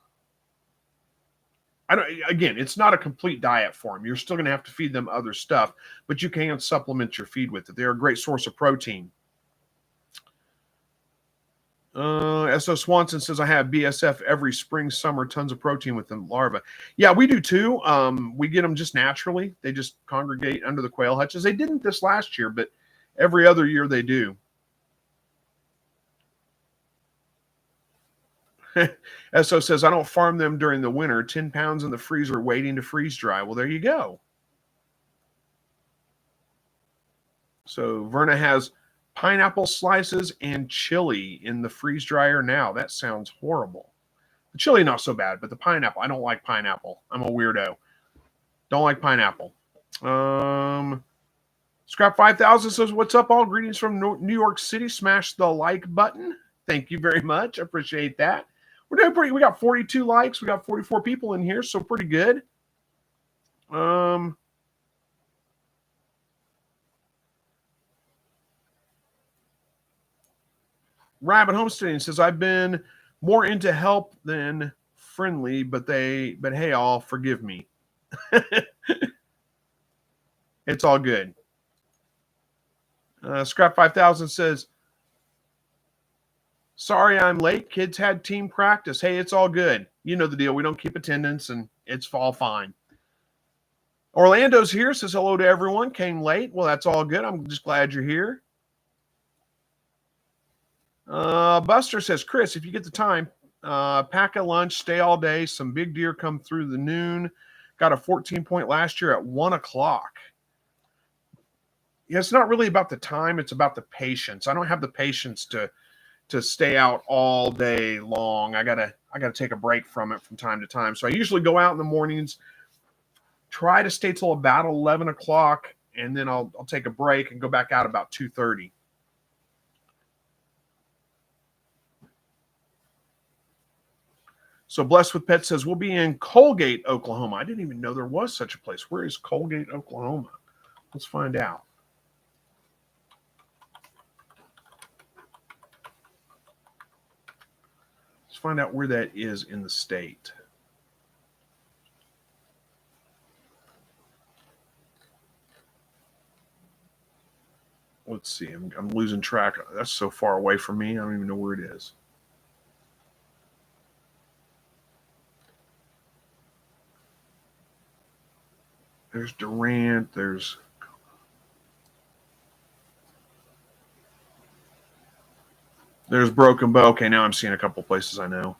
Again, it's not a complete diet for them. You're still going to have to feed them other stuff, but you can supplement your feed with it. They're a great source of protein. S.O. Swanson says, I have BSF every spring, summer, tons of protein with the larvae. Yeah, we do too. We get them just naturally. They just congregate under the quail hutches. They didn't this last year, but every other year they do. SO says, I don't farm them during the winter. 10 pounds in the freezer waiting to freeze dry. Well, there you go. So Verna has pineapple slices and chili in the freeze dryer now. That sounds horrible. The chili, not so bad, but the pineapple, I don't like pineapple. I'm a weirdo. Don't like pineapple. Scrap 5000 says, what's up, all? Greetings from New York City. Smash the like button. Thank you very much. I appreciate that. We're doing pretty. We got 42 likes. We got 44 people in here, so pretty good. Rabbit Homesteading says, I've been more into help than friendly, but hey, all forgive me. It's all good. Scrap 5000 says, sorry I'm late. Kids had team practice. Hey, it's all good. You know the deal. We don't keep attendance, and it's all fine. Orlando's here, says hello to everyone. Came late. Well, that's all good. I'm just glad you're here. Buster says, Chris, if you get the time, pack a lunch, stay all day. Some big deer come through the noon. Got a 14 point last year at 1 o'clock. Yeah, it's not really about the time. It's about the patience. I don't have the patience to stay out all day long. I gotta take a break from it from time to time. So I usually go out in the mornings, try to stay till about 11 o'clock, and then I'll take a break and go back out about 2:30. So Blessed with Pets says, we'll be in Colgate, Oklahoma. I didn't even know there was such a place. Where is Colgate, Oklahoma? Let's find out. Let's find out where that is in the state. Let's see. I'm losing track. That's so far away from me. I don't even know where it is. There's Durant. There's Broken Bow. Okay, now I'm seeing a couple places I know.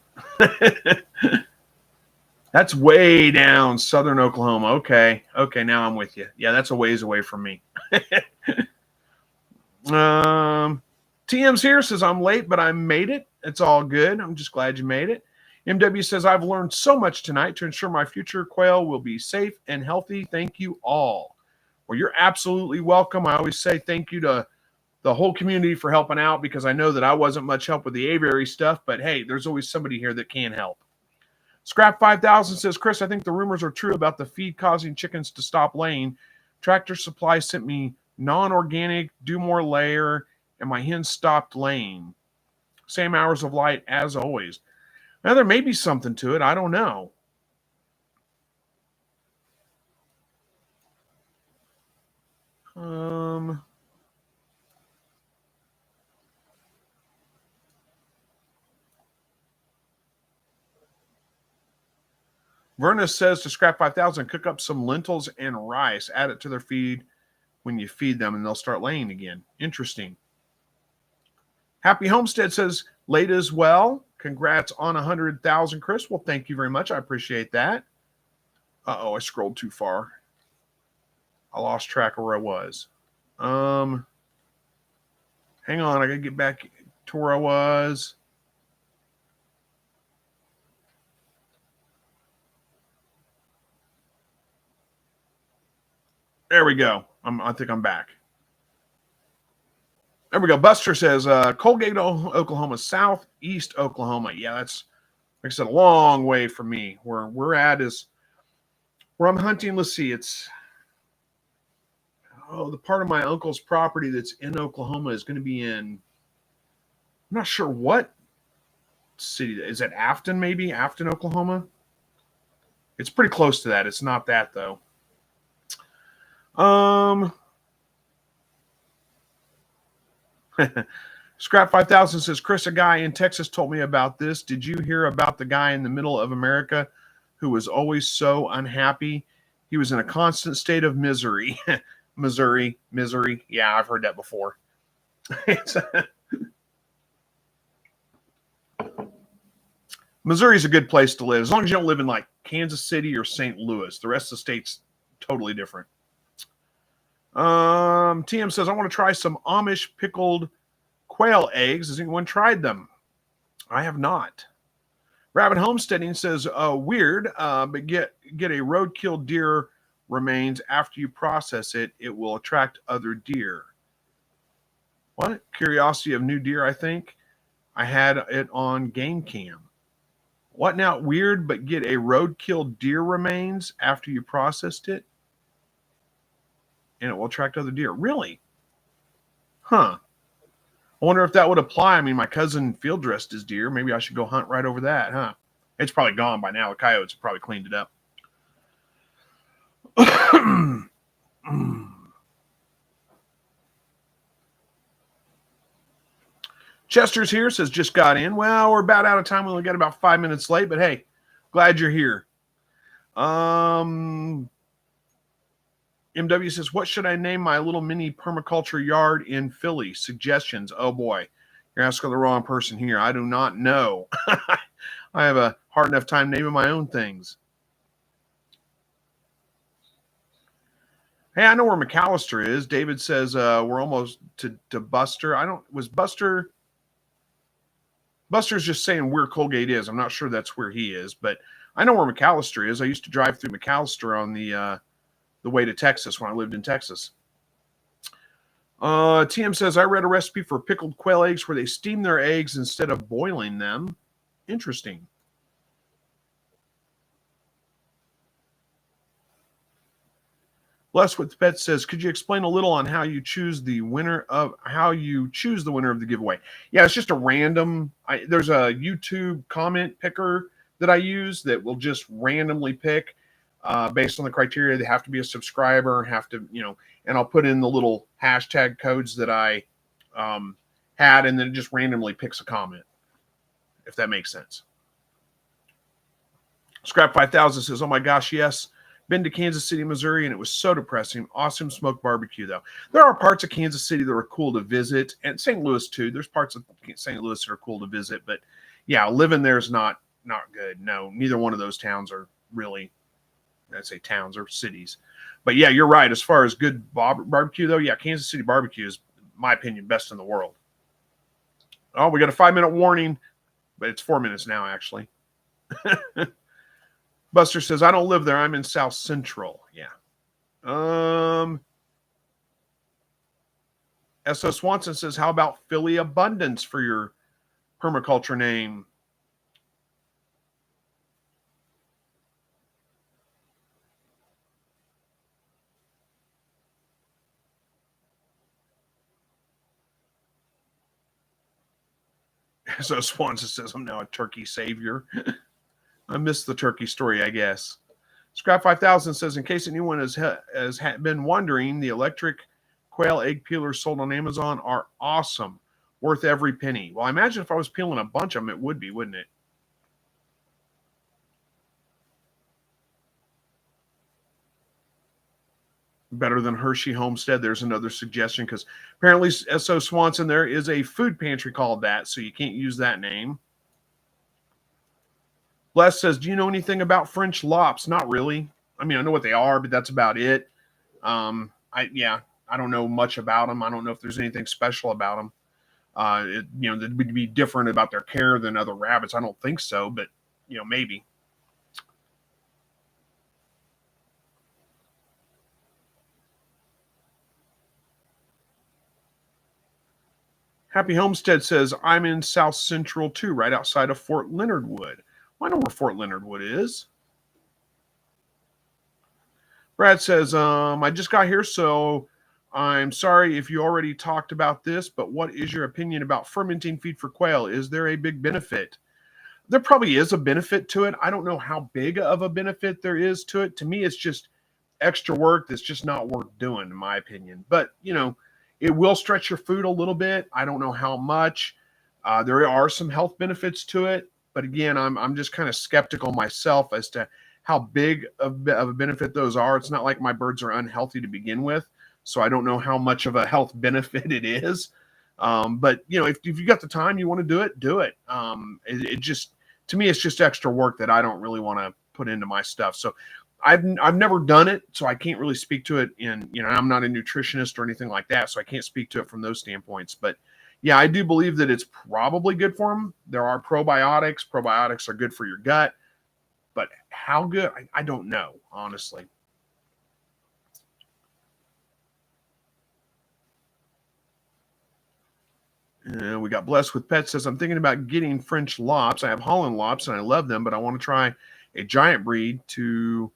That's way down southern Oklahoma. Okay, now I'm with you. Yeah, that's a ways away from me. TM's here, says I'm late, but I made it. It's all good. I'm just glad you made it. MW says, I've learned so much tonight to ensure my future quail will be safe and healthy. Thank you all. Well, you're absolutely welcome. I always say thank you to the whole community for helping out, because I know that I wasn't much help with the aviary stuff, but hey, there's always somebody here that can help. Scrap 5000 says, Chris, I think the rumors are true about the feed causing chickens to stop laying. Tractor Supply sent me non-organic, do more layer, and my hens stopped laying. Same hours of light as always. Now, there may be something to it. I don't know. Verna says to Scrap 5000, cook up some lentils and rice. Add it to their feed when you feed them, and they'll start laying again. Interesting. Happy Homestead says, late as well. Congrats on 100,000, Chris. Well, thank you very much. I appreciate that. Uh-oh, I scrolled too far. I lost track of where I was. Hang on, I got to get back to where I was. There we go. I think I'm back. There we go. Buster says, Colgate, Oklahoma, southeast Oklahoma. Yeah, that's, like I said, a long way from me. Where we're at is where I'm hunting. Let's see. It's, the part of my uncle's property that's in Oklahoma is going to be in, I'm not sure what city. Is it Afton, maybe? Afton, Oklahoma? It's pretty close to that. It's not that, though. Scrap 5000 says, Chris, a guy in Texas told me about this. Did you hear about the guy in the middle of America who was always so unhappy? He was in a constant state of misery. Misery. Yeah, I've heard that before. Missouri's a good place to live, as long as you don't live in like Kansas City or St. Louis. The rest of the state's totally different. TM says, I want to try some Amish pickled quail eggs. Has anyone tried them? I have not. Rabbit Homesteading says, weird, but get a roadkill deer remains after you process it. It will attract other deer. What? Curiosity of new deer, I think. I had it on Game Cam. What now? Weird, but get a roadkill deer remains after you processed it, and it will attract other deer. Really? Huh. I wonder if that would apply. I mean, my cousin field dressed his deer. Maybe I should go hunt right over that, huh? It's probably gone by now. The coyotes have probably cleaned it up. Chester's here, says just got in. Well, we're about out of time. We only got about 5 minutes late, but hey, glad you're here. MW says, what should I name my little mini permaculture yard in Philly? Suggestions. Oh boy, you're asking the wrong person here. I do not know. I have a hard enough time naming my own things. Hey, I know where McAllister is. David says we're almost to Buster. Was Buster's just saying where Colgate is. I'm not sure that's where he is, but I know where McAllister is. I used to drive through McAllister on the way to Texas when I lived in Texas. TM says, I read a recipe for pickled quail eggs where they steam their eggs instead of boiling them. Interesting. Bless with Pets says, could you explain a little on how you choose the winner of the giveaway? Yeah, it's just a random. There's a YouTube comment picker that I use that will just randomly pick based on the criteria. They have to be a subscriber, and I'll put in the little hashtag codes that I had, and then it just randomly picks a comment, if that makes sense. Scrap 5000 says, oh my gosh, yes. Been to Kansas City, Missouri, and it was so depressing. Awesome smoked barbecue, though. There are parts of Kansas City that are cool to visit, and St. Louis, too. There's parts of St. Louis that are cool to visit, but yeah, living there is not good. No, neither one of those towns are really, I'd say towns or cities. But yeah, you're right. As far as good barbecue, though, yeah, Kansas City barbecue is, in my opinion, best in the world. Oh, we got a 5-minute warning, but it's 4 minutes now, actually. Buster says, I don't live there. I'm in South Central. Yeah. S.O. Swanson says, how about Philly Abundance for your permaculture name? S.O. Swanson says, I'm now a turkey savior. I missed the turkey story, I guess. Scrap 5000 says, in case anyone has been wondering, the electric quail egg peelers sold on Amazon are awesome. Worth every penny. Well, I imagine if I was peeling a bunch of them, it would be, wouldn't it? Better than Hershey Homestead. There's another suggestion, because apparently S.O. Swanson, there is a food pantry called that, so you can't use that name. Bless says, do you know anything about French lops? Not really. I mean, I know what they are, but that's about it. I don't know much about them. I don't know if there's anything special about them. That would be different about their care than other rabbits. I don't think so, but maybe. Happy Homestead says, I'm in South Central too, right outside of Fort Leonard Wood. Well, I know where Fort Leonard Wood is. Brad says, I just got here, so I'm sorry if you already talked about this, but what is your opinion about fermenting feed for quail? Is there a big benefit? There probably is a benefit to it. I don't know how big of a benefit there is to it. To me, it's just extra work that's just not worth doing, in my opinion. But, it will stretch your food a little bit. I don't know how much. There are some health benefits to it. But again, I'm just kind of skeptical myself as to how big of a benefit those are. It's not like my birds are unhealthy to begin with. So I don't know how much of a health benefit it is. But, if you got the time, you want to do it, do it. It just, to me, it's just extra work that I don't really want to put into my stuff. So I've never done it, so I can't really speak to it I'm not a nutritionist or anything like that, so I can't speak to it from those standpoints. But yeah, I do believe that it's probably good for them. There are probiotics. Probiotics are good for your gut, but how good, I don't know, honestly. We got Blessed with Pets says, I'm thinking about getting French lops. I have Holland lops and I love them, but I want to try a giant breed. To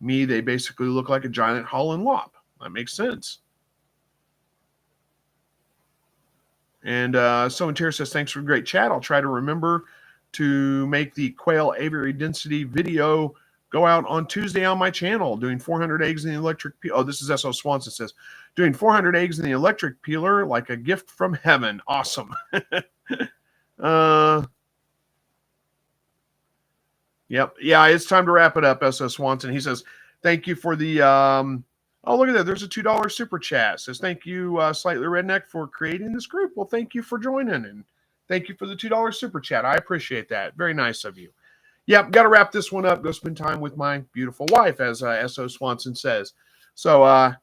me, they basically look like a giant Holland lop. That makes sense. And someone here says, thanks for a great chat. I'll try to remember to make the quail aviary density video go out on Tuesday on my channel, doing 400 eggs in the electric peeler. Oh, this is S.O. Swanson says, doing 400 eggs in the electric peeler like a gift from heaven. Awesome. Yep. Yeah, it's time to wrap it up, S.O. Swanson. He says, thank you for the Oh, look at that. There's a $2 super chat. It says, thank you, Slightly Redneck, for creating this group. Well, thank you for joining, and thank you for the $2 super chat. I appreciate that. Very nice of you. Yep, got to wrap this one up. Go spend time with my beautiful wife, as S.O. Swanson says. So,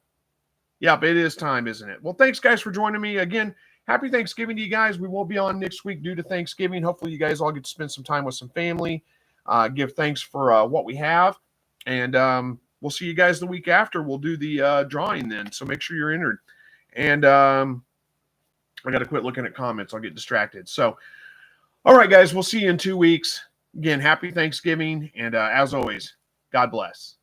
yep, it is time, isn't it? Well, thanks, guys, for joining me. Again, happy Thanksgiving to you guys. We won't be on next week due to Thanksgiving. Hopefully, you guys all get to spend some time with some family, give thanks for what we have, and we'll see you guys the week after. We'll do the drawing then, so make sure you're entered. And I got to quit looking at comments. I'll get distracted. So, all right, guys, we'll see you in 2 weeks. Again, happy Thanksgiving, and as always, God bless.